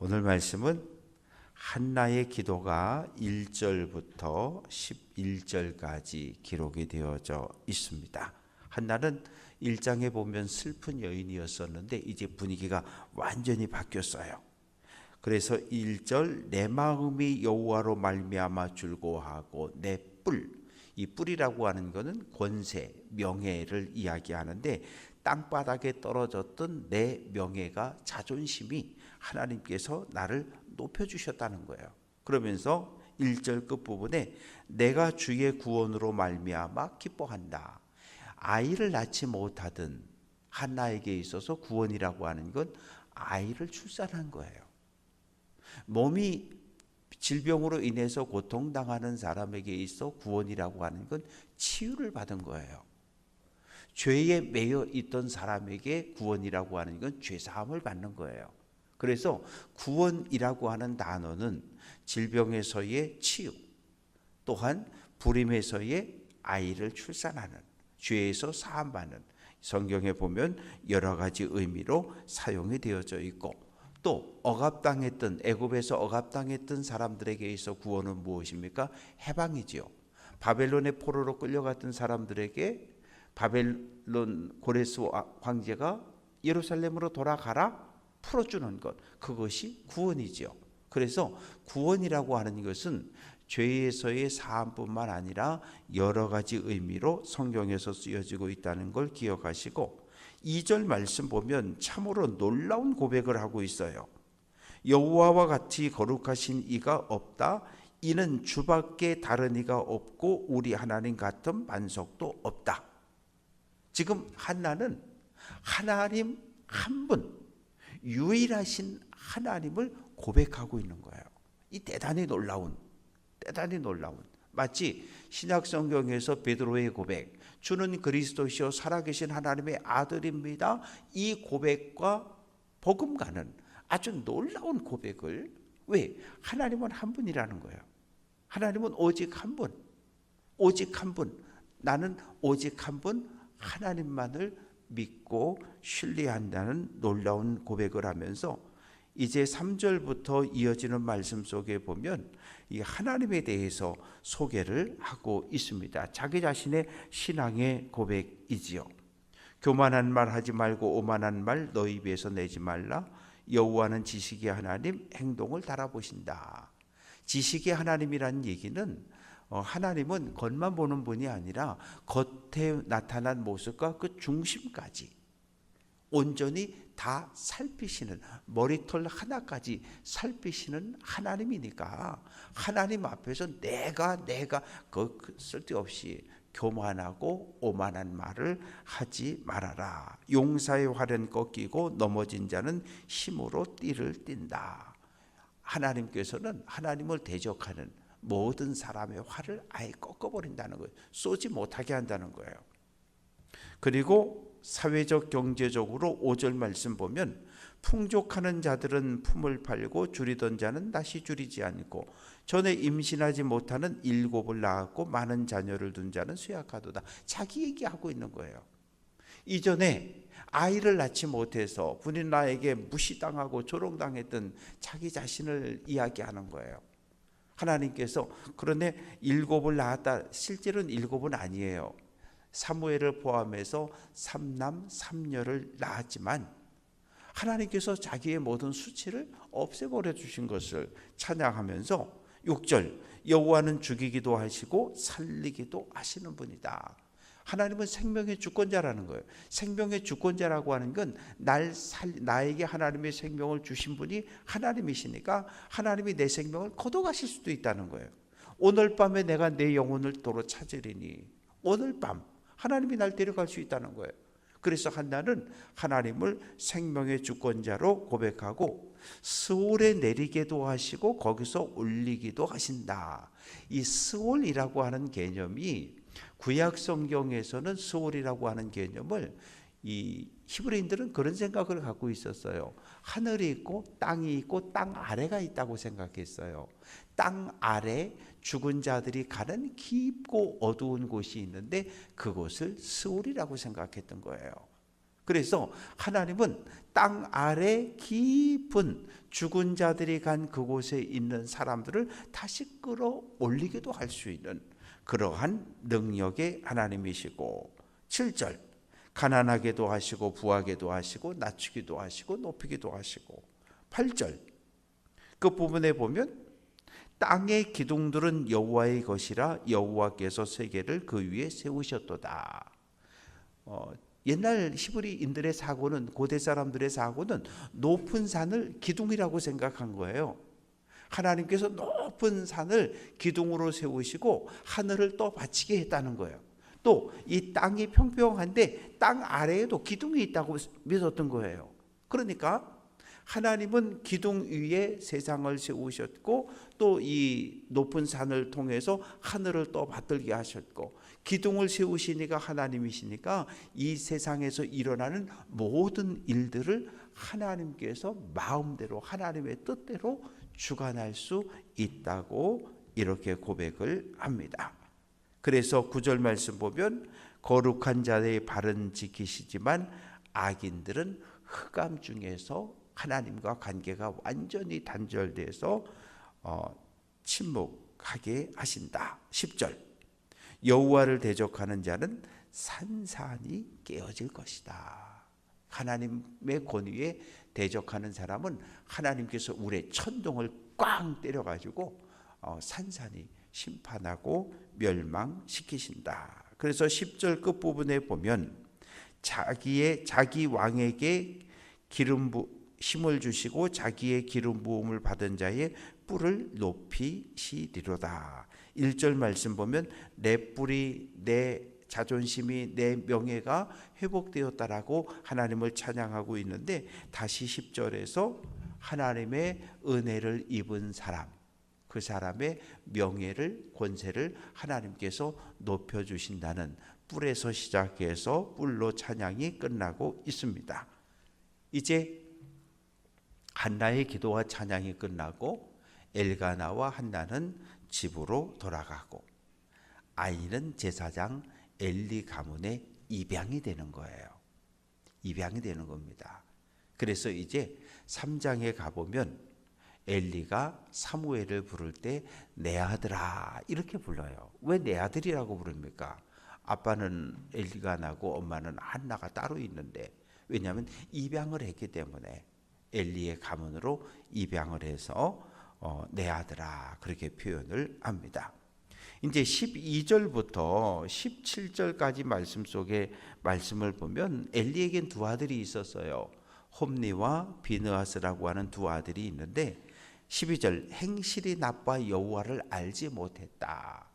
오늘 말씀은 한나의 기도가 1절부터 11절까지 기록이 되어져 있습니다. 한나는 1장에 보면 슬픈 여인이었었는데 이제 분위기가 완전히 바뀌었어요. 그래서 1절 내 마음이 여호와로 말미암아 즐거워하고 내 뿔, 이 뿔이라고 하는 것은 권세, 명예를 이야기하는데 땅바닥에 떨어졌던 내 명예가 자존심이 하나님께서 나를 높여주셨다는 거예요. 그러면서 1절 끝부분에 내가 주의 구원으로 말미암아 기뻐한다. 아이를 낳지 못하던 한나에게 있어서 구원이라고 하는 건 아이를 출산한 거예요. 몸이 질병으로 인해서 고통당하는 사람에게 있어 구원이라고 하는 건 치유를 받은 거예요. 죄에 매여 있던 사람에게 구원이라고 하는 건 죄사함을 받는 거예요. 그래서 구원이라고 하는 단어는 질병에서의 치유, 또한 불임에서의 아이를 출산하는, 죄에서 사함받는, 성경에 보면 여러 가지 의미로 사용이 되어져 있고, 또 억압당했던, 애굽에서 억압당했던 사람들에게 있어 구원은 무엇입니까? 해방이지요. 바벨론의 포로로 끌려갔던 사람들에게 바벨론 고레스 황제가 예루살렘으로 돌아가라 풀어주는 것, 그것이 구원이지요. 그래서 구원이라고 하는 것은 죄에서의 사함뿐만 아니라 여러 가지 의미로 성경에서 쓰여지고 있다는 걸 기억하시고, 2절 말씀 보면 참으로 놀라운 고백을 하고 있어요. 여호와와 같이 거룩하신 이가 없다. 이는 주밖에 다른 이가 없고 우리 하나님 같은 반석도 없다. 지금 한나는 하나님 한 분, 유일하신 하나님을 고백하고 있는 거예요. 이 대단히 놀라운 마치 신약 성경에서 베드로의 고백, 주는 그리스도시요 살아계신 하나님의 아들입니다. 이 고백과 버금가는 아주 놀라운 고백을, 왜? 하나님은 한 분이라는 거예요. 하나님은 오직 한 분, 나는 오직 한 분 하나님만을 믿고 신뢰한다는 놀라운 고백을 하면서 이제 3절부터 이어지는 말씀 속에 보면 이 하나님에 대해서 소개를 하고 있습니다. 자기 자신의 신앙의 고백이지요. 교만한 말 하지 말고 오만한 말 너희 입에서 내지 말라. 여호와는 지식의 하나님, 행동을 달아보신다. 지식의 하나님이라는 얘기는 하나님은 겉만 보는 분이 아니라 겉에 나타난 모습과 그 중심까지 온전히 다 살피시는, 머리털 하나까지 살피시는 하나님이니까 하나님 앞에서 내가 그 쓸데없이 교만하고 오만한 말을 하지 말아라. 용사의 활은 꺾이고 넘어진 자는 힘으로 띠를 띈다. 하나님께서는 하나님을 대적하는 모든 사람의 활을 아예 꺾어버린다는 거예요. 쏘지 못하게 한다는 거예요. 그리고 사회적 경제적으로 5절 말씀 보면 풍족하는 자들은 품을 팔고 줄이던 자는 다시 줄이지 않고 전에 임신하지 못하는 7을 낳았고 많은 자녀를 둔 자는 쇠약하도다. 자기 얘기하고 있는 거예요. 이전에 아이를 낳지 못해서 분이 나에게 무시당하고 조롱당했던 자기 자신을 이야기하는 거예요. 하나님께서 그런데 7을 낳았다. 실제로는 7은 아니에요. 사무엘을 포함해서 3남 3녀를 낳았지만 하나님께서 자기의 모든 수치를 없애버려 주신 것을 찬양하면서 6절 여호와는 죽이기도 하시고 살리기도 하시는 분이다. 하나님은 생명의 주권자라는 거예요. 생명의 주권자라고 하는 건 나에게 하나님의 생명을 주신 분이 하나님이시니까 하나님이 내 생명을 거둬가실 수도 있다는 거예요. 오늘 밤에 내가 내 영혼을 도로 찾으리니, 오늘 밤 하나님이 날 데려갈 수 있다는 거예요. 그래서 한나는 하나님을 생명의 주권자로 고백하고 스올에 내리게도 하시고 거기서 올리기도 하신다. 이 스올이라고 하는 개념이 구약 성경에서는 스올이라고 하는 개념을 이 히브리인들은 그런 생각을 갖고 있었어요. 하늘이 있고 땅이 있고 땅 아래가 있다고 생각했어요. 땅 아래 죽은 자들이 가는 깊고 어두운 곳이 있는데 그곳을 스올이라고 생각했던 거예요. 그래서 하나님은 땅 아래 깊은 죽은 자들이 간 그곳에 있는 사람들을 다시 끌어올리기도 할 수 있는 그러한 능력의 하나님이시고, 7절 가난하게도 하시고 부하게도 하시고 낮추기도 하시고 높이기도 하시고, 8절 그 부분에 보면 땅의 기둥들은 여호와의 것이라 여호와께서 세계를 그 위에 세우셨도다. 옛날 히브리인들의 사고는, 고대 사람들의 사고는 높은 산을 기둥이라고 생각한 거예요. 하나님께서 높은 산을 기둥으로 세우시고 하늘을 또 받치게 했다는 거예요. 또 이 땅이 평평한데 땅 아래에도 기둥이 있다고 믿었던 거예요. 그러니까 하나님은 기둥 위에 세상을 세우셨고, 또 이 높은 산을 통해서 하늘을 또 받들게 하셨고, 기둥을 세우시니까 하나님이시니까 이 세상에서 일어나는 모든 일들을 하나님께서 마음대로 하나님의 뜻대로 주관할 수 있다고 이렇게 고백을 합니다. 그래서 9절 말씀 보면 거룩한 자의 발은 지키시지만 악인들은 흑암 중에서 하나님과 관계가 완전히 단절돼서 침묵하게 하신다. 10절 여호와를 대적하는 자는 산산이 깨어질 것이다. 하나님의 권위에 대적하는 사람은 하나님께서 우리의 천둥을 꽝 때려가지고 산산이 심판하고 멸망시키신다. 그래서 10절 끝부분에 보면 자기 왕에게 힘을 주시고 자기의 기름 부음을 받은 자의 뿔을 높이시리로다. 1절 말씀 보면 내 뿔이, 내 자존심이, 내 명예가 회복되었다라고 하나님을 찬양하고 있는데, 다시 10절에서 하나님의 은혜를 입은 사람, 그 사람의 명예를, 권세를 하나님께서 높여주신다는, 뿔에서 시작해서 뿔로 찬양이 끝나고 있습니다. 이제 한나의 기도와 찬양이 끝나고 엘가나와 한나는 집으로 돌아가고, 아이는 제사장 엘리 가문의 입양이 되는 거예요. 입양이 되는 겁니다. 그래서 이제 3장에 가보면 엘리가 사무엘을 부를 때 내 아들아 이렇게 불러요. 왜 내 아들이라고 부릅니까? 아빠는 엘리가나고 엄마는 한나가 따로 있는데, 왜냐하면 입양을 했기 때문에 엘리의 가문으로 입양을 해서 내 아들아 그렇게 표현을 합니다. 이제 12절부터 17절까지 말씀 속에 말씀을 보면 엘리에겐 두 아들이 있었어요. 홈니와 비느하스라고 하는 두 아들이 있는데, 12절 행실이 나빠 여호와를 알지 못했다.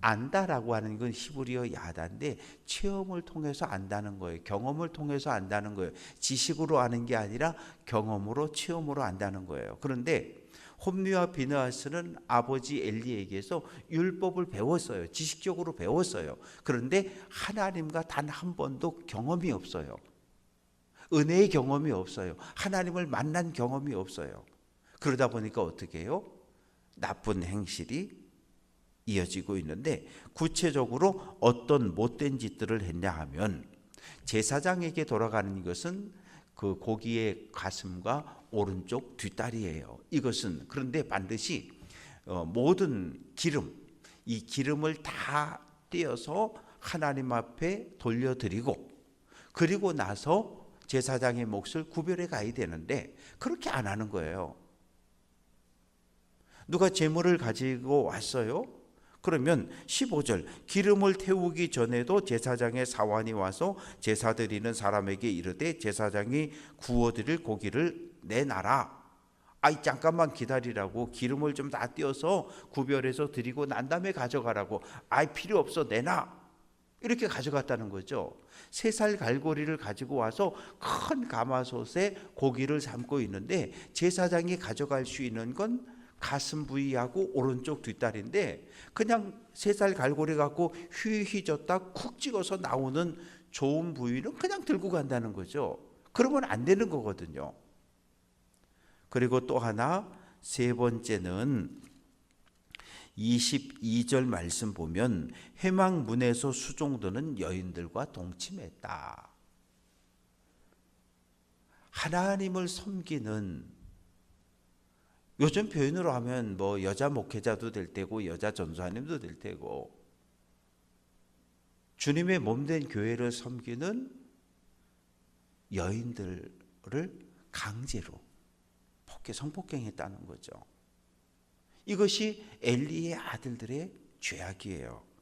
안다라고 하는 건 히브리어 야다인데 체험을 통해서 안다는 거예요. 경험을 통해서 안다는 거예요. 지식으로 아는 게 아니라 경험으로, 체험으로 안다는 거예요. 그런데 홈리와 비느하스는 아버지 엘리에게서 율법을 배웠어요. 지식적으로 배웠어요. 그런데 하나님과 단 한 번도 경험이 없어요. 은혜의 경험이 없어요. 하나님을 만난 경험이 없어요. 그러다 보니까 어떻게 해요? 나쁜 행실이 이어지고 있는데, 구체적으로 어떤 못된 짓들을 했냐 하면, 제사장에게 돌아가는 것은 그 고기의 가슴과 오른쪽 뒷다리예요. 이것은 그런데 반드시 모든 기름, 이 기름을 다 떼어서 하나님 앞에 돌려드리고, 그리고 나서 제사장의 몫을 구별해 가야 되는데 그렇게 안 하는 거예요. 누가 제물을 가지고 왔어요? 그러면 15절 기름을 태우기 전에도 제사장의 사환이 와서 제사 드리는 사람에게 이르되 제사장이 구워드릴 고기를 내놔라. 아이 잠깐만 기다리라고, 기름을 좀 다 띄어서 구별해서 드리고 난 다음에 가져가라고. 아이 필요 없어, 내놔. 이렇게 가져갔다는 거죠. 3살 갈고리를 가지고 와서 큰 가마솥에 고기를 삶고 있는데, 제사장이 가져갈 수 있는 건 가슴 부위하고 오른쪽 뒷다리인데, 그냥 3살 갈고리 갖고 휘휘졌다 쿡 찍어서 나오는 좋은 부위는 그냥 들고 간다는 거죠. 그러면 안 되는 거거든요. 그리고 또 하나, 세 번째는 22절 말씀 보면 회막문에서 수종드는 여인들과 동침했다. 하나님을 섬기는, 요즘 표현으로 하면 뭐 여자 목회자도 될 테고 여자 전도사님도 될 테고, 주님의 몸된 교회를 섬기는 여인들을 강제로 성폭행했다는 거죠. 이것이 엘리의 아들들의 죄악이에요.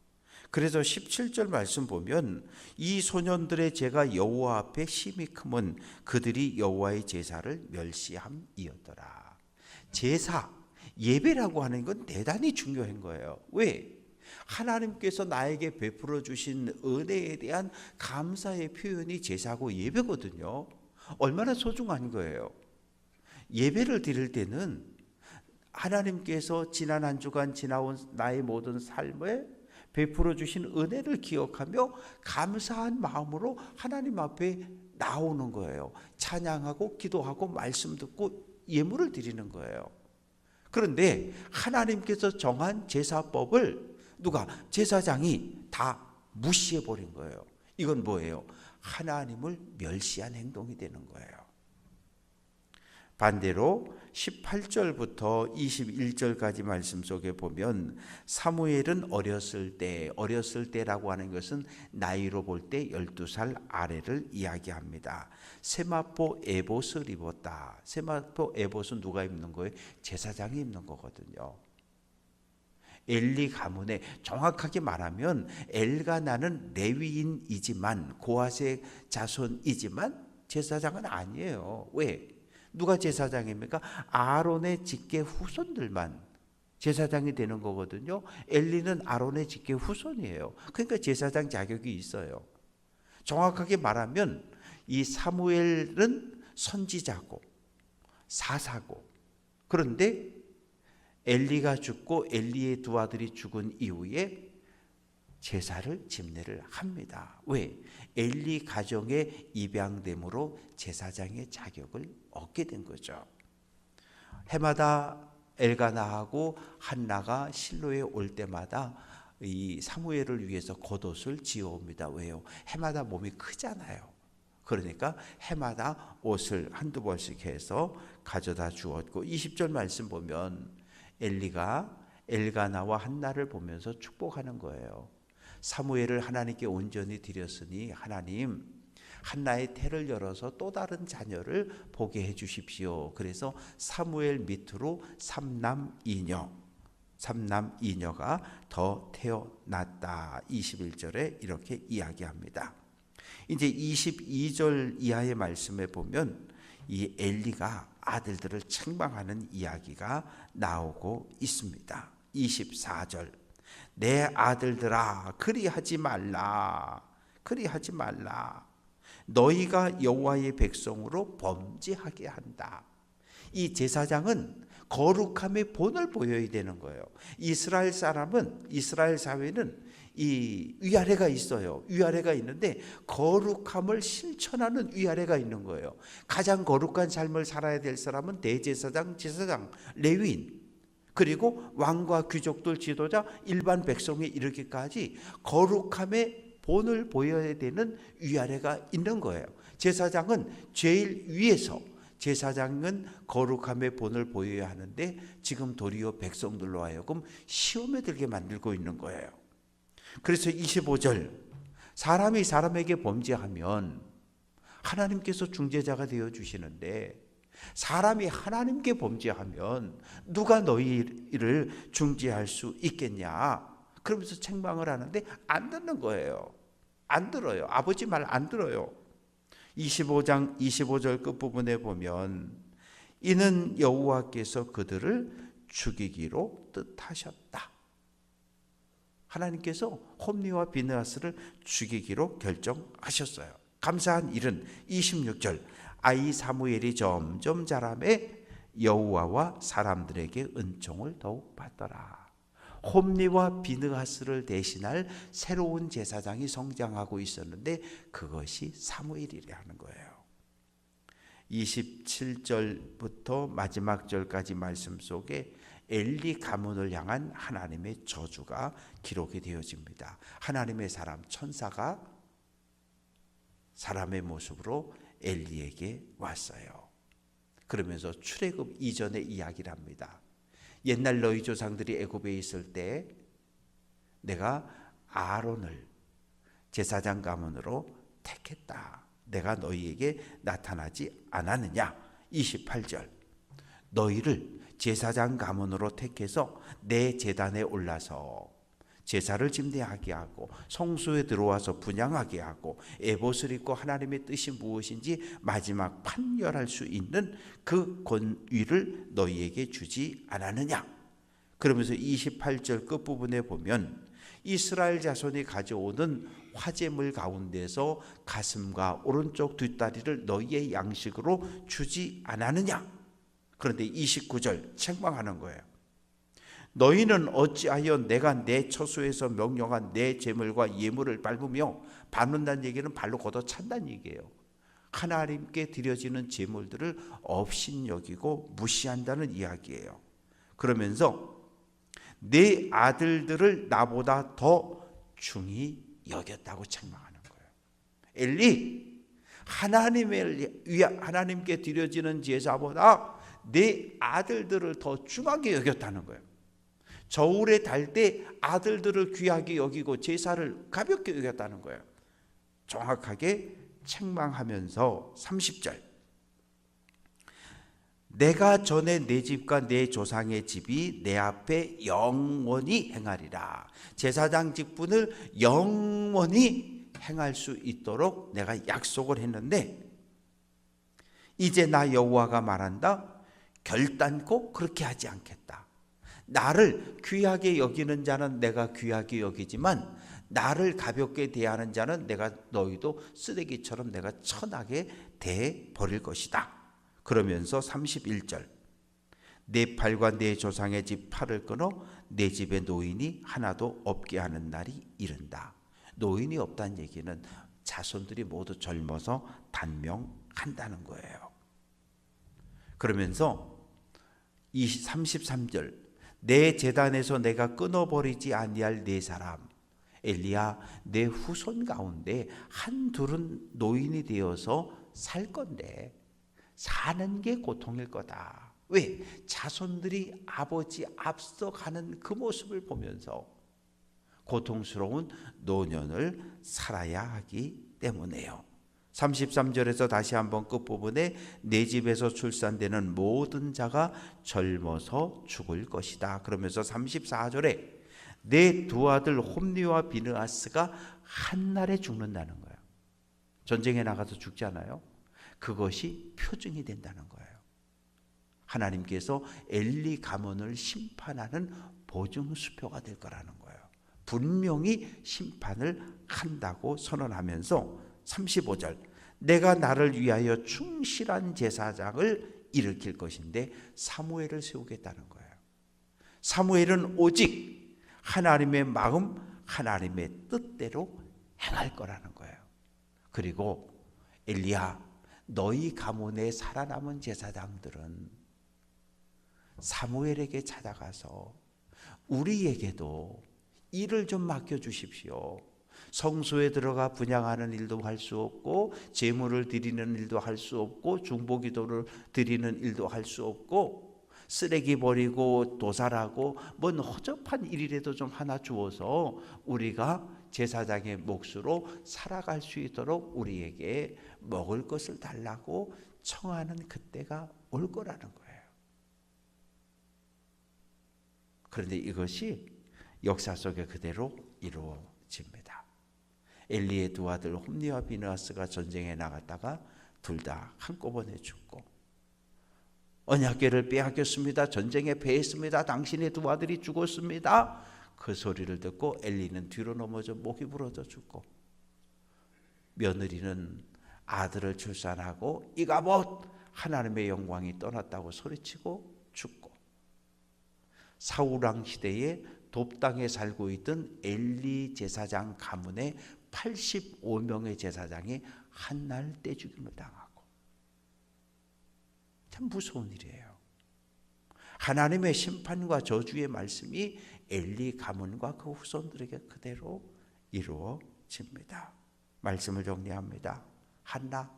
그래서 17절 말씀 보면 이 소년들의 죄가 여호와 앞에 심히 크면 그들이 여호와의 제사를 멸시함이었더라. 제사, 예배라고 하는 건 대단히 중요한 거예요. 왜? 하나님께서 나에게 베풀어 주신 은혜에 대한 감사의 표현이 제사고 예배거든요. 얼마나 소중한 거예요. 예배를 드릴 때는 하나님께서 지난 한 주간 지나온 나의 모든 삶에 베풀어 주신 은혜를 기억하며 감사한 마음으로 하나님 앞에 나오는 거예요. 찬양하고 기도하고 말씀 듣고 예물을 드리는 거예요. 그런데 하나님께서 정한 제사법을 누가? 제사장이 다 무시해 버린 거예요. 이건 뭐예요? 하나님을 멸시한 행동이 되는 거예요. 반대로 18절부터 21절까지 말씀 속에 보면 사무엘은 어렸을 때라고 하는 것은 나이로 볼 때 12살 아래를 이야기합니다. 세마포 에봇을 입었다. 세마포 에봇은 누가 입는 거예요? 제사장이 입는 거거든요. 엘리 가문에, 정확하게 말하면 엘가나는 레위인이지만 고핫의 자손이지만 제사장은 아니에요. 왜? 누가 제사장입니까? 아론의 직계 후손들만 제사장이 되는 거거든요. 엘리는 아론의 직계 후손이에요. 그러니까 제사장 자격이 있어요. 정확하게 말하면 이 사무엘은 선지자고 사사고, 그런데 엘리가 죽고 엘리의 두 아들이 죽은 이후에 제사를 집례를 합니다. 왜? 엘리 가정의 입양됨으로 제사장의 자격을 얻게 된 거죠. 해마다 엘가나하고 한나가 실로에 올 때마다 이 사무엘을 위해서 겉옷을 지어옵니다. 왜요? 해마다 몸이 크잖아요. 그러니까 해마다 옷을 한두 벌씩 해서 가져다 주었고, 20절 말씀 보면 엘리가 엘가나와 한나를 보면서 축복하는 거예요. 사무엘을 하나님께 온전히 드렸으니 하나님 한나의 태를 열어서 또 다른 자녀를 보게 해 주십시오. 그래서 사무엘 밑으로 삼남 이녀가 더 태어났다. 21절에 이렇게 이야기합니다. 이제 22절 이하의 말씀에 보면 이 엘리가 아들들을 책망하는 이야기가 나오고 있습니다. 24절, 내 아들들아 그리하지 말라. 너희가 여호와의 백성으로 범죄하게 한다. 이 제사장은 거룩함의 본을 보여야 되는 거예요. 이스라엘 사회는 이 위아래가 있어요. 위아래가 있는데 거룩함을 실천하는 위아래가 있는 거예요. 가장 거룩한 삶을 살아야 될 사람은 대제사장, 제사장, 레위인, 그리고 왕과 귀족들, 지도자, 일반 백성에 이르기까지 거룩함의 본을 보여야 되는 위아래가 있는 거예요. 제사장은 제일 위에서, 제사장은 거룩함의 본을 보여야 하는데 지금 도리어 백성들로 하여금 시험에 들게 만들고 있는 거예요. 그래서 25절, 사람이 사람에게 범죄하면 하나님께서 중재자가 되어 주시는데 사람이 하나님께 범죄하면 누가 너희를 중재할 수 있겠냐? 그러면서 책망을 하는데 안 듣는 거예요. 안 들어요. 아버지 말 안 들어요. 25장 25절 끝부분에 보면 이는 여호와께서 그들을 죽이기로 뜻하셨다. 하나님께서 홈리와 비느하스를 죽이기로 결정하셨어요. 감사한 일은 26절, 아이 사무엘이 점점 자라매 여호와와 사람들에게 은총을 더욱 받더라. 홈리와 비느하스를 대신할 새로운 제사장이 성장하고 있었는데 그것이 사무엘이라는 거예요. 27절부터 마지막 절까지 말씀 속에 엘리 가문을 향한 하나님의 저주가 기록이 되어집니다. 하나님의 사람 천사가 사람의 모습으로 엘리에게 왔어요. 그러면서 출애굽 이전의 이야기를 합니다. 옛날 너희 조상들이 애굽에 있을 때 내가 아론을 제사장 가문으로 택했다. 내가 너희에게 나타나지 않았느냐? 28절. 너희를 제사장 가문으로 택해서 내 제단에 올라서 제사를 집례하게 하고 성소에 들어와서 분향하게 하고 에봇을 입고 하나님의 뜻이 무엇인지 마지막 판결할 수 있는 그 권위를 너희에게 주지 않았느냐? 그러면서 28절 끝부분에 보면 이스라엘 자손이 가져오는 화제물 가운데서 가슴과 오른쪽 뒷다리를 너희의 양식으로 주지 않았느냐? 그런데 29절 책망하는 거예요. 너희는 어찌하여 내가 내 처소에서 명령한 내 제물과 예물을 밟으며 밟는다는 얘기는 발로 걷어 찬다는 얘기예요. 하나님께 드려지는 제물들을 업신여기고 무시한다는 이야기예요. 그러면서 내 아들들을 나보다 더 중히 여겼다고 책망하는 거예요. 엘리, 하나님께 드려지는 제사보다 내 아들들을 더 중하게 여겼다는 거예요. 저울에 달 때 아들들을 귀하게 여기고 제사를 가볍게 여겼다는 거예요. 정확하게 책망하면서 30절. 내가 전에 내 집과 내 조상의 집이 내 앞에 영원히 행하리라. 제사장 직분을 영원히 행할 수 있도록 내가 약속을 했는데 이제 나 여호와가 말한다. 결단코 그렇게 하지 않겠다. 나를 귀하게 여기는 자는 내가 귀하게 여기지만 나를 가볍게 대하는 자는 내가 너희도 쓰레기처럼 내가 천하게 대해 버릴 것이다. 그러면서 31절. 내 팔과 내 조상의 집 팔을 끊어 내 집에 노인이 하나도 없게 하는 날이 이른다. 노인이 없다는 얘기는 자손들이 모두 젊어서 단명한다는 거예요. 그러면서 33절. 내 제단에서 내가 끊어버리지 아니할 네 사람 엘리야, 내 후손 가운데 한둘은 노인이 되어서 살 건데 사는 게 고통일 거다. 왜? 자손들이 아버지 앞서가는 그 모습을 보면서 고통스러운 노년을 살아야 하기 때문에요. 33절에서 다시 한번 끝부분에 내 집에서 출산되는 모든 자가 젊어서 죽을 것이다. 그러면서 34절에 내 두 아들 홈리와 비느하스가 한날에 죽는다는 거예요. 전쟁에 나가서 죽잖아요. 그것이 표징이 된다는 거예요. 하나님께서 엘리 가문을 심판하는 보증수표가 될 거라는 거예요. 분명히 심판을 한다고 선언하면서 35절. 내가 나를 위하여 충실한 제사장을 일으킬 것인데 사무엘을 세우겠다는 거예요. 사무엘은 오직 하나님의 마음, 하나님의 뜻대로 행할 거라는 거예요. 그리고 엘리야, 너희 가문에 살아남은 제사장들은 사무엘에게 찾아가서 우리에게도 일을 좀 맡겨주십시오. 성소에 들어가 분향하는 일도 할 수 없고 제물을 드리는 일도 할 수 없고 중보기도를 드리는 일도 할 수 없고 쓰레기 버리고 도살하고 뭔 허접한 일이라도 좀 하나 주어서 우리가 제사장의 몫으로 살아갈 수 있도록 우리에게 먹을 것을 달라고 청하는 그때가 올 거라는 거예요. 그런데 이것이 역사 속에 그대로 이루어집니다. 엘리의 두 아들 홈리와 비느하스가 전쟁에 나갔다가 둘 다 한꺼번에 죽고 언약궤를 빼앗겼습니다. 전쟁에 패했습니다. 당신의 두 아들이 죽었습니다. 그 소리를 듣고 엘리는 뒤로 넘어져 목이 부러져 죽고 며느리는 아들을 출산하고 이가봇 하나님의 영광이 떠났다고 소리치고 죽고 사울왕 시대에 돕당에 살고 있던 엘리 제사장 가문의 85명의 제사장이 한날 떼죽임을 당하고 참 무서운 일이에요. 하나님의 심판과 저주의 말씀이 엘리 가문과 그 후손들에게 그대로 이루어집니다. 말씀을 정리합니다. 한나,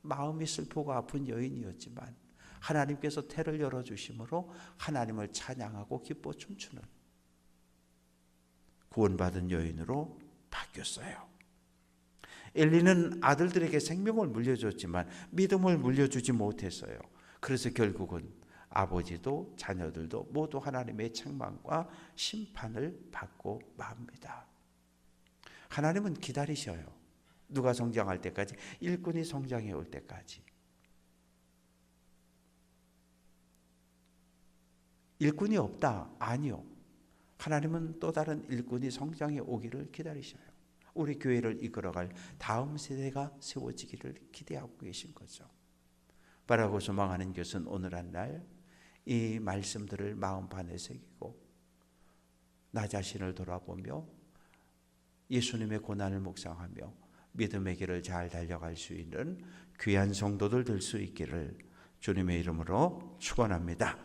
마음이 슬프고 아픈 여인이었지만 하나님께서 태를 열어주심으로 하나님을 찬양하고 기뻐 춤추는 구원받은 여인으로 바뀌었어요. 엘리는 아들들에게 생명을 물려줬지만 믿음을 물려주지 못했어요. 그래서 결국은 아버지도 자녀들도 모두 하나님의 책망과 심판을 받고 맙니다. 하나님은 기다리셔요. 누가 성장할 때까지, 일꾼이 성장해 올 때까지. 일꾼이 없다? 아니요. 하나님은 또 다른 일꾼이 성장해 오기를 기다리셔요. 우리 교회를 이끌어갈 다음 세대가 세워지기를 기대하고 계신 거죠. 바라고 소망하는 것은 오늘 한 날 이 말씀들을 마음판에 새기고 나 자신을 돌아보며 예수님의 고난을 묵상하며 믿음의 길을 잘 달려갈 수 있는 귀한 성도들 될 수 있기를 주님의 이름으로 축원합니다.